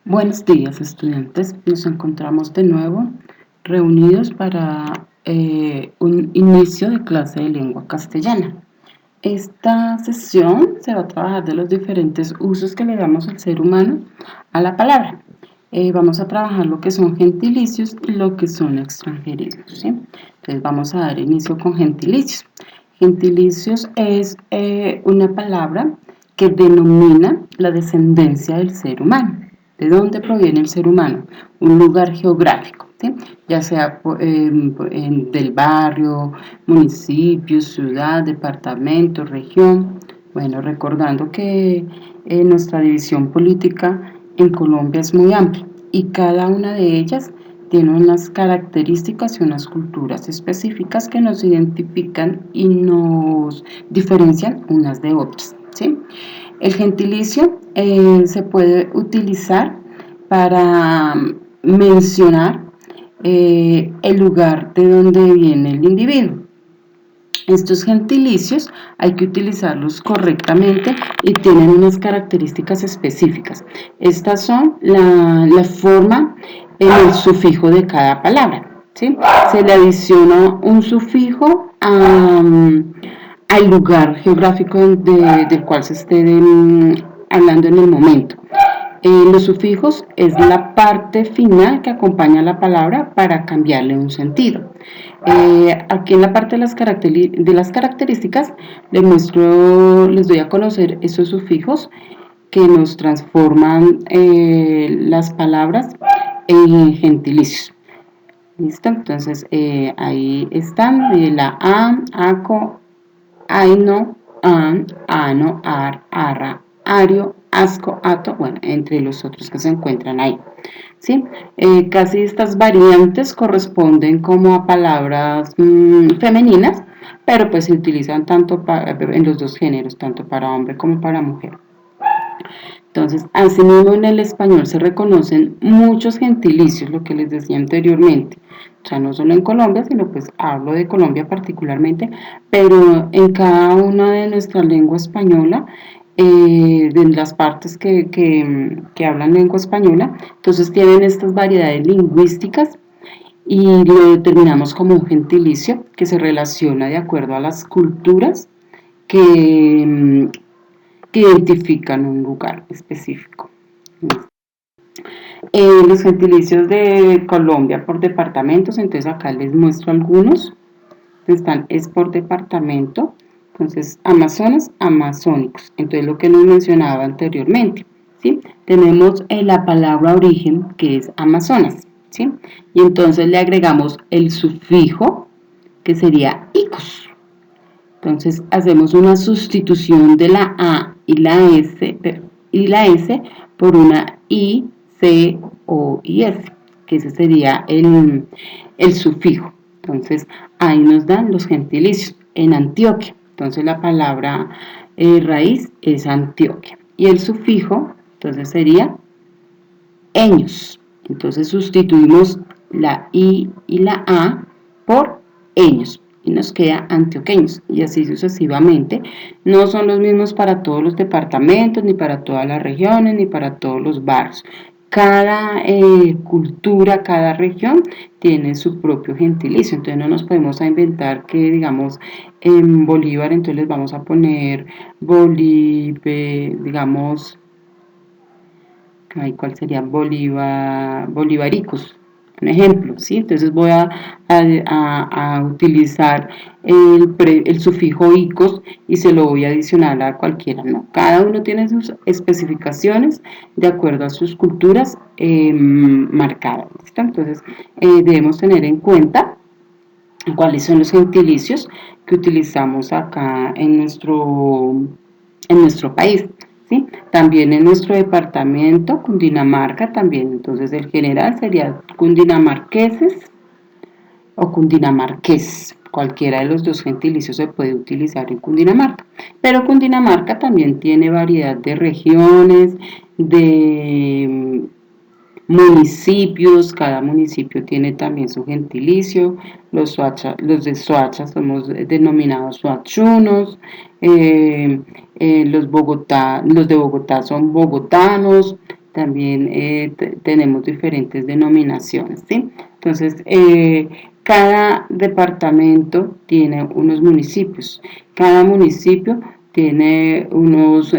Buenos días, estudiantes. Nos encontramos de nuevo reunidos para un inicio de clase de lengua castellana. Esta sesión se va a trabajar de los diferentes usos que le damos al ser humano a la palabra. Vamos a trabajar lo que son gentilicios y lo que son extranjerismos, ¿sí? Entonces vamos a dar inicio con gentilicios. Gentilicios es una palabra que denomina la descendencia del ser humano. ¿De dónde proviene el ser humano? Un lugar geográfico, ¿sí? Ya sea del barrio, municipio, ciudad, departamento, región. Bueno, recordando que nuestra división política en Colombia es muy amplia y cada una de ellas tiene unas características y unas culturas específicas que nos identifican y nos diferencian unas de otras, ¿sí? El gentilicio se puede utilizar para mencionar el lugar de donde viene el individuo. Estos gentilicios hay que utilizarlos correctamente y tienen unas características específicas. Estas son la forma en el sufijo de cada palabra, ¿sí? Se le adiciona un sufijo al lugar geográfico del cual se esté hablando en el momento. Los sufijos es la parte final que acompaña a la palabra para cambiarle un sentido. Aquí en la parte de las características les doy a conocer esos sufijos que nos transforman las palabras en gentilicios. ¿Listo? Entonces ahí están la aco, aino, ano, arra, ario, asco, ato, bueno, entre los otros que se encuentran ahí. ¿Sí? Casi estas variantes corresponden como a palabras femeninas, pero pues se utilizan tanto en los dos géneros, tanto para hombre como para mujer. Entonces, asimismo en el español se reconocen muchos gentilicios, lo que les decía anteriormente. O sea, no solo en Colombia, sino pues hablo de Colombia particularmente, pero en cada una de nuestra lengua española, de las partes que hablan lengua española, entonces tienen estas variedades lingüísticas y lo determinamos como un gentilicio que se relaciona de acuerdo a las culturas que identifican un lugar específico. Los gentilicios de Colombia por departamentos, entonces acá les muestro algunos. Es por departamento. Entonces, Amazonas, amazónicos. Entonces, lo que nos mencionaba anteriormente, ¿sí? Tenemos la palabra origen, que es Amazonas, ¿sí? Y entonces le agregamos el sufijo, que sería icos. Entonces, hacemos una sustitución de la A y la S por una I, C, O y S, que ese sería el sufijo. Entonces, ahí nos dan los gentilicios. En Antioquia, entonces la palabra raíz es Antioquia. Y el sufijo, entonces sería eños. Entonces sustituimos la I y la A por eños y nos queda antioqueños y así sucesivamente. No son los mismos para todos los departamentos, ni para todas las regiones, ni para todos los barrios. Cada cultura, cada región tiene su propio gentilicio, entonces no nos podemos inventar que, digamos, en Bolívar, entonces les vamos a poner digamos, ¿cuál sería? Bolivaricus, un ejemplo, ¿sí? Entonces voy a utilizar el sufijo icos y se lo voy a adicionar a cualquiera, ¿no? Cada uno tiene sus especificaciones de acuerdo a sus culturas marcadas, ¿listo? Entonces debemos tener en cuenta cuáles son los gentilicios que utilizamos acá en nuestro país. ¿Sí? También en nuestro departamento, Cundinamarca, también, entonces el general sería cundinamarqueses o cundinamarqués. Cualquiera de los dos gentilicios se puede utilizar en Cundinamarca. Pero Cundinamarca también tiene variedad de regiones, de municipios, cada municipio tiene también su gentilicio. Los de Soacha somos denominados soachunos, los de Bogotá son bogotanos, también tenemos diferentes denominaciones, ¿sí? Entonces, cada departamento tiene unos municipios, cada municipio tiene unas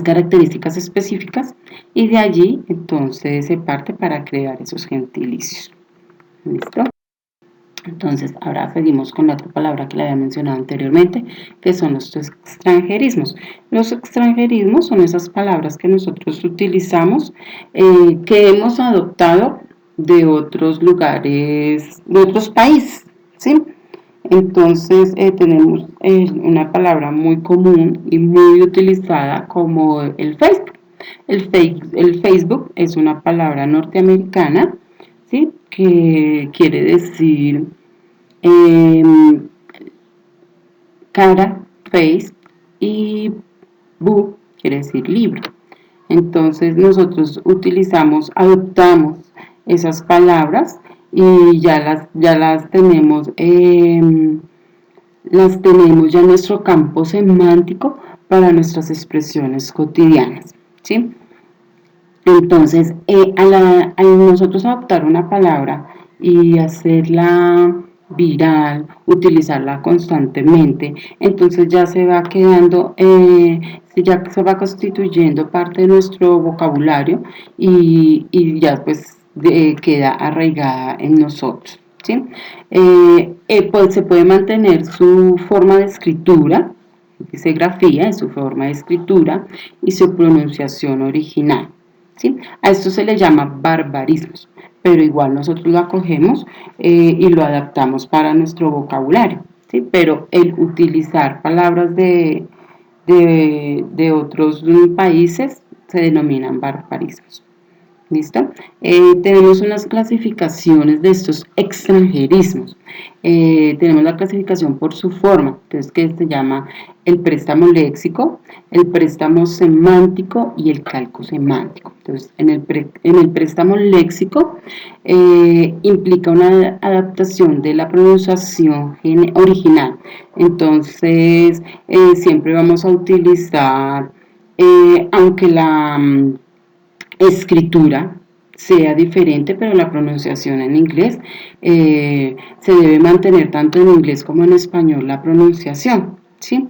características específicas y de allí entonces se parte para crear esos gentilicios. ¿Listo? Entonces, ahora seguimos con la otra palabra que le había mencionado anteriormente, que son los extranjerismos. Los extranjerismos son esas palabras que nosotros utilizamos, que hemos adoptado de otros lugares, de otros países, ¿sí? Entonces, tenemos una palabra muy común y muy utilizada como el Facebook. El Facebook es una palabra norteamericana, ¿sí? Que quiere decir cara, face, y book quiere decir libro. Entonces nosotros adoptamos esas palabras y ya las tenemos ya en nuestro campo semántico para nuestras expresiones cotidianas, ¿sí? Entonces, al nosotros adoptar una palabra y hacerla viral, utilizarla constantemente, entonces ya se va quedando, ya se va constituyendo parte de nuestro vocabulario y ya pues queda arraigada en nosotros, ¿sí? Pues se puede mantener su forma de escritura, dice grafía, en su forma de escritura y su pronunciación original. ¿Sí? A esto se le llama barbarismos, pero igual nosotros lo acogemos y lo adaptamos para nuestro vocabulario, ¿sí? Pero el utilizar palabras de otros países se denominan barbarismos. ¿Listo? Tenemos unas clasificaciones de estos extranjerismos. Tenemos la clasificación por su forma, entonces que se llama el préstamo léxico, el préstamo semántico y el calco semántico. Entonces, en el préstamo léxico implica una adaptación de la pronunciación original. Entonces, siempre vamos a utilizar, aunque la escritura sea diferente, pero la pronunciación en inglés se debe mantener tanto en inglés como en español la pronunciación, ¿sí?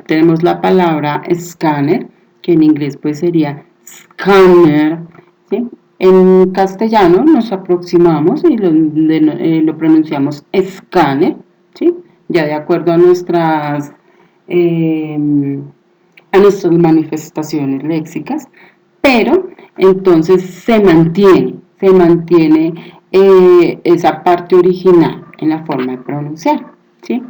Tenemos la palabra escáner, que en inglés pues sería scanner, ¿sí? En castellano nos aproximamos y lo pronunciamos escáner, ¿sí? Ya de acuerdo a nuestras manifestaciones léxicas, pero entonces se mantiene esa parte original en la forma de pronunciar, ¿sí?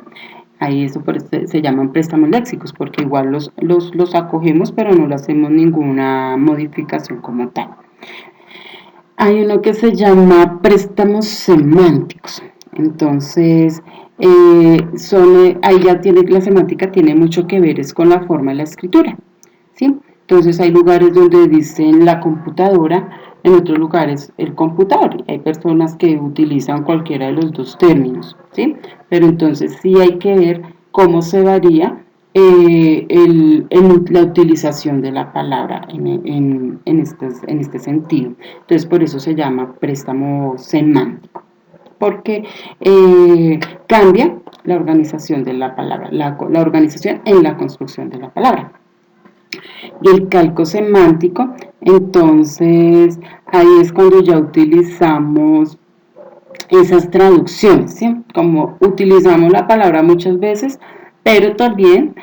Ahí eso se llaman préstamos léxicos, porque igual los acogemos, pero no le hacemos ninguna modificación como tal. Hay uno que se llama préstamos semánticos. Entonces, ahí ya la semántica tiene mucho que ver es con la forma de la escritura, ¿sí? Entonces hay lugares donde dicen la computadora, en otros lugares el computador. Hay personas que utilizan cualquiera de los dos términos, ¿sí? Pero entonces sí hay que ver cómo se varía la utilización de la palabra en este sentido. Entonces por eso se llama préstamo semántico, porque cambia la organización de la palabra, la organización en la construcción de la palabra. Y el calco semántico, entonces ahí es cuando ya utilizamos esas traducciones, ¿sí? Como utilizamos la palabra muchas veces, pero también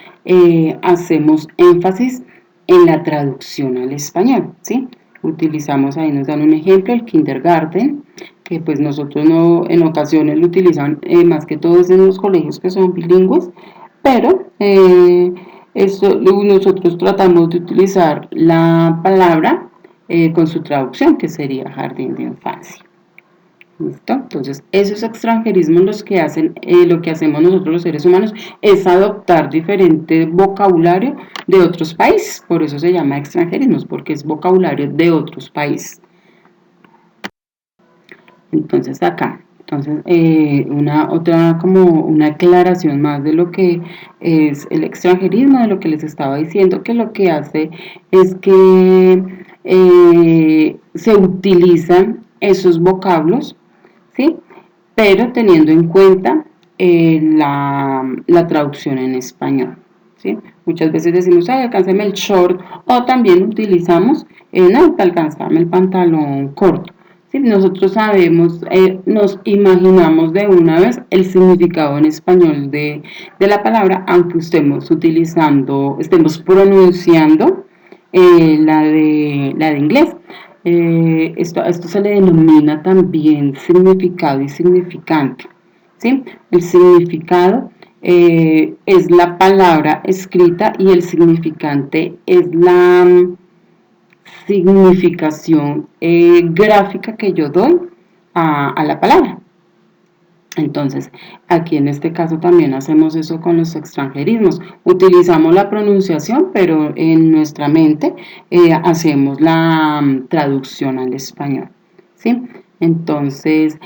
hacemos énfasis en la traducción al español, ¿sí? Utilizamos, ahí nos dan un ejemplo, el kindergarten, que pues nosotros en ocasiones lo utilizan más que todo en los colegios que son bilingües, pero nosotros tratamos de utilizar la palabra con su traducción, que sería jardín de infancia. ¿Listo? Entonces, esos extranjerismos lo que hacemos nosotros los seres humanos es adoptar diferente vocabulario de otros países. Por eso se llama extranjerismos, porque es vocabulario de otros países. Entonces, acá Entonces, otra como una aclaración más de lo que es el extranjerismo, de lo que les estaba diciendo, que lo que hace es que se utilizan esos vocablos, ¿sí? Pero teniendo en cuenta la traducción en español, ¿sí? Muchas veces decimos, ay, alcánceme el short, o también utilizamos, no, alcánzame el pantalón corto. ¿Sí? Nosotros sabemos, nos imaginamos de una vez el significado en español de la palabra, aunque estemos pronunciando la de inglés. Esto se le denomina también significado y significante. ¿Sí? El significado es la palabra escrita y el significante es la significación gráfica que yo doy a la palabra. Entonces, aquí en este caso también hacemos eso con los extranjerismos. Utilizamos la pronunciación, pero en nuestra mente hacemos la traducción al español, ¿sí? Entonces,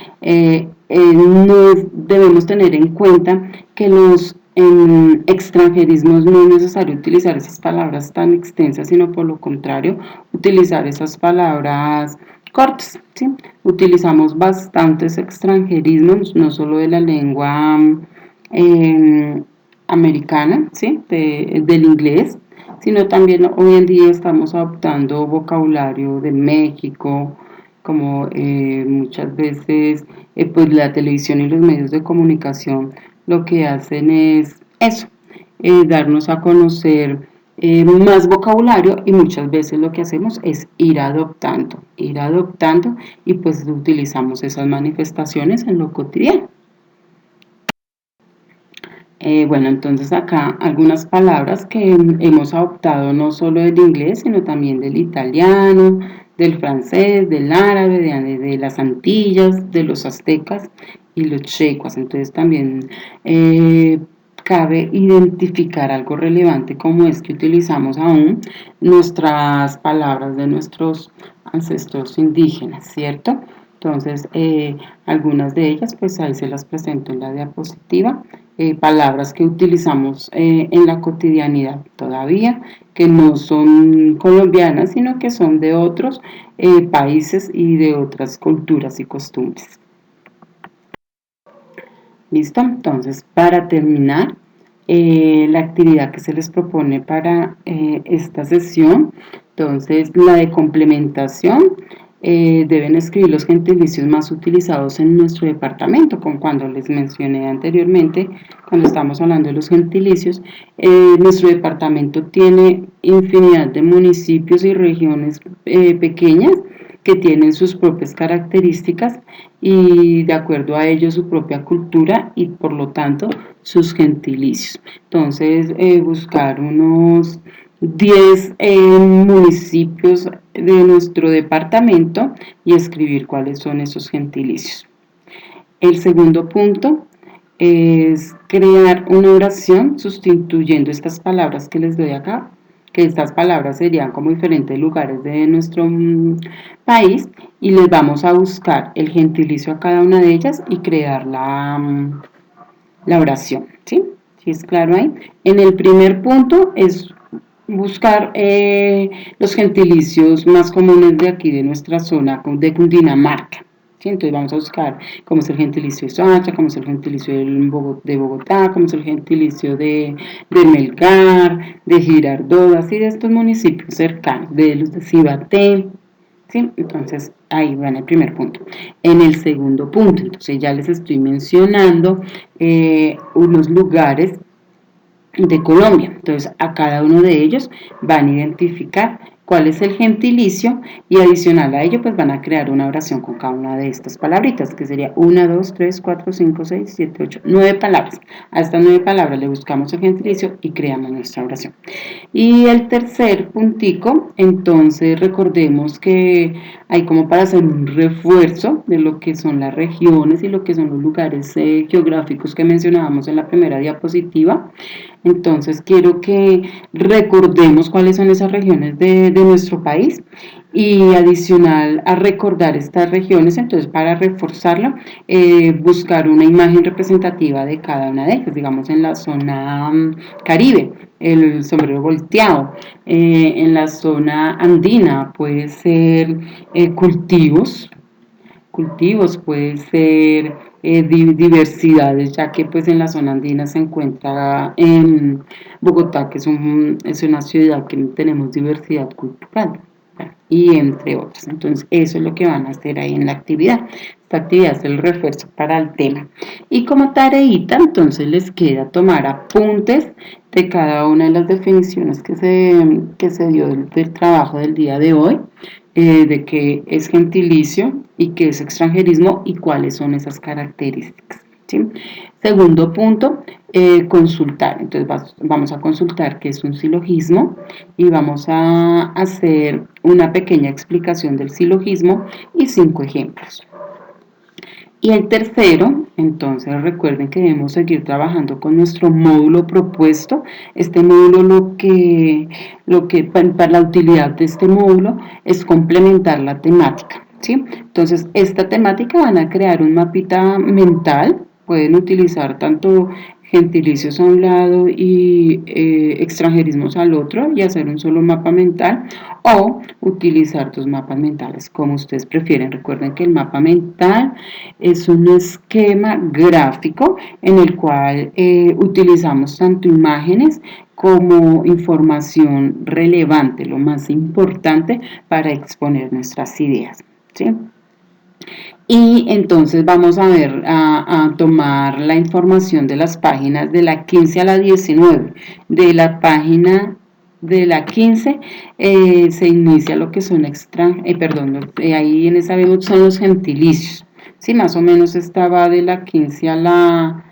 debemos tener en cuenta que los extranjerismos no es necesario utilizar esas palabras tan extensas, sino por lo contrario, utilizar esas palabras cortas, ¿sí? Utilizamos bastantes extranjerismos, no solo de la lengua americana, ¿sí? Del inglés, sino también hoy en día estamos adoptando vocabulario de México, como muchas veces pues la televisión y los medios de comunicación lo que hacen es eso, darnos a conocer más vocabulario, y muchas veces lo que hacemos es ir adoptando y pues utilizamos esas manifestaciones en lo cotidiano. Bueno, entonces acá algunas palabras que hemos adoptado no solo del inglés, sino también del italiano, del francés, del árabe, de las Antillas, de los aztecas y los checuas. Entonces también cabe identificar algo relevante, como es que utilizamos aún nuestras palabras de nuestros ancestros indígenas, ¿cierto? Entonces, algunas de ellas, pues ahí se las presento en la diapositiva. Palabras que utilizamos en la cotidianidad todavía, que no son colombianas, sino que son de otros países y de otras culturas y costumbres. ¿Listo? Entonces, para terminar, la actividad que se les propone para esta sesión, entonces la de complementación, deben escribir los gentilicios más utilizados en nuestro departamento, como cuando les mencioné anteriormente, cuando estamos hablando de los gentilicios. Nuestro departamento tiene infinidad de municipios y regiones pequeñas que tienen sus propias características y de acuerdo a ello su propia cultura y por lo tanto sus gentilicios. Entonces, buscar unos 10 municipios de nuestro departamento y escribir cuáles son esos gentilicios. El segundo punto es crear una oración sustituyendo estas palabras que les doy acá, que estas palabras serían como diferentes lugares de nuestro país, y les vamos a buscar el gentilicio a cada una de ellas y crear la oración, ¿sí? ¿Sí es claro ahí? En el primer punto es buscar los gentilicios más comunes de aquí, de nuestra zona, de Cundinamarca. ¿Sí? Entonces vamos a buscar cómo es el gentilicio de Soacha, cómo es el gentilicio de Bogotá, cómo es el gentilicio de Melgar, de Girardot, así de estos municipios cercanos, de los de Cibaté. ¿Sí? Entonces ahí va en el primer punto. En el segundo punto, entonces ya les estoy mencionando unos lugares de Colombia. Entonces a cada uno de ellos van a identificar cuál es el gentilicio y adicional a ello pues van a crear una oración con cada una de estas palabritas, que sería 1, 2, 3, 4, 5, 6, 7, 8, 9 palabras. A estas 9 palabras le buscamos el gentilicio y creamos nuestra oración. Y el tercer puntico, entonces recordemos que hay como para hacer un refuerzo de lo que son las regiones y lo que son los lugares geográficos que mencionábamos en la primera diapositiva. Entonces quiero que recordemos cuáles son esas regiones de de nuestro país. Y adicional a recordar estas regiones, entonces para reforzarlo, buscar una imagen representativa de cada una de ellas, digamos en la zona Caribe, el sombrero volteado, en la zona andina puede ser cultivos, puede ser diversidades, ya que pues en la zona andina se encuentra en Bogotá, que es una ciudad que tenemos diversidad cultural, y entre otras. Entonces eso es lo que van a hacer ahí en la actividad. Esta actividad es el refuerzo para el tema. Y como tareita, entonces les queda tomar apuntes de cada una de las definiciones que se dio del trabajo del día de hoy, de qué es gentilicio y qué es extranjerismo y cuáles son esas características, ¿sí? Segundo punto, consultar. Entonces vamos a consultar qué es un silogismo y vamos a hacer una pequeña explicación del silogismo y 5 ejemplos. Y el tercero, entonces recuerden que debemos seguir trabajando con nuestro módulo propuesto. Este módulo para la utilidad de este módulo es complementar la temática, ¿sí? Entonces esta temática van a crear un mapita mental, pueden utilizar tanto gentilicios a un lado y extranjerismos al otro y hacer un solo mapa mental, o utilizar dos mapas mentales, como ustedes prefieren. Recuerden que el mapa mental es un esquema gráfico en el cual utilizamos tanto imágenes como información relevante, lo más importante para exponer nuestras ideas, ¿sí? Y entonces vamos a ver, a tomar la información de las páginas de la 15 a la 19. De la página de la 15 se inicia lo que son ahí en esa vemos son los gentilicios. Sí, más o menos estaba de la 15 a la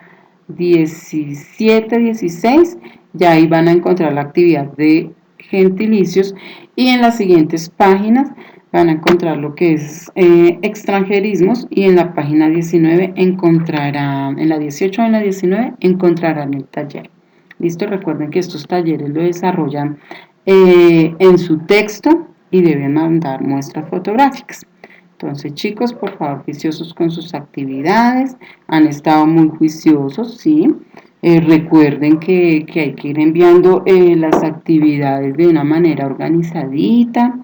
17, 16, ya ahí van a encontrar la actividad de gentilicios, y en las siguientes páginas van a encontrar lo que es extranjerismos, y en la página 19 encontrarán, en la 18 o en la 19 encontrarán el taller. ¿Listo? Recuerden que estos talleres lo desarrollan en su texto y deben mandar muestras fotográficas. Entonces, chicos, por favor, juiciosos con sus actividades. Han estado muy juiciosos, ¿sí? Recuerden que hay que ir enviando las actividades de una manera organizadita.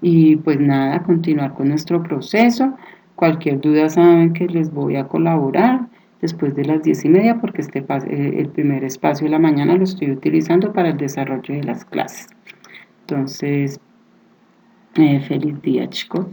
Y pues nada, continuar con nuestro proceso. Cualquier duda saben que les voy a colaborar después de las 10:30, porque el primer espacio de la mañana lo estoy utilizando para el desarrollo de las clases. Entonces, feliz día, chicos.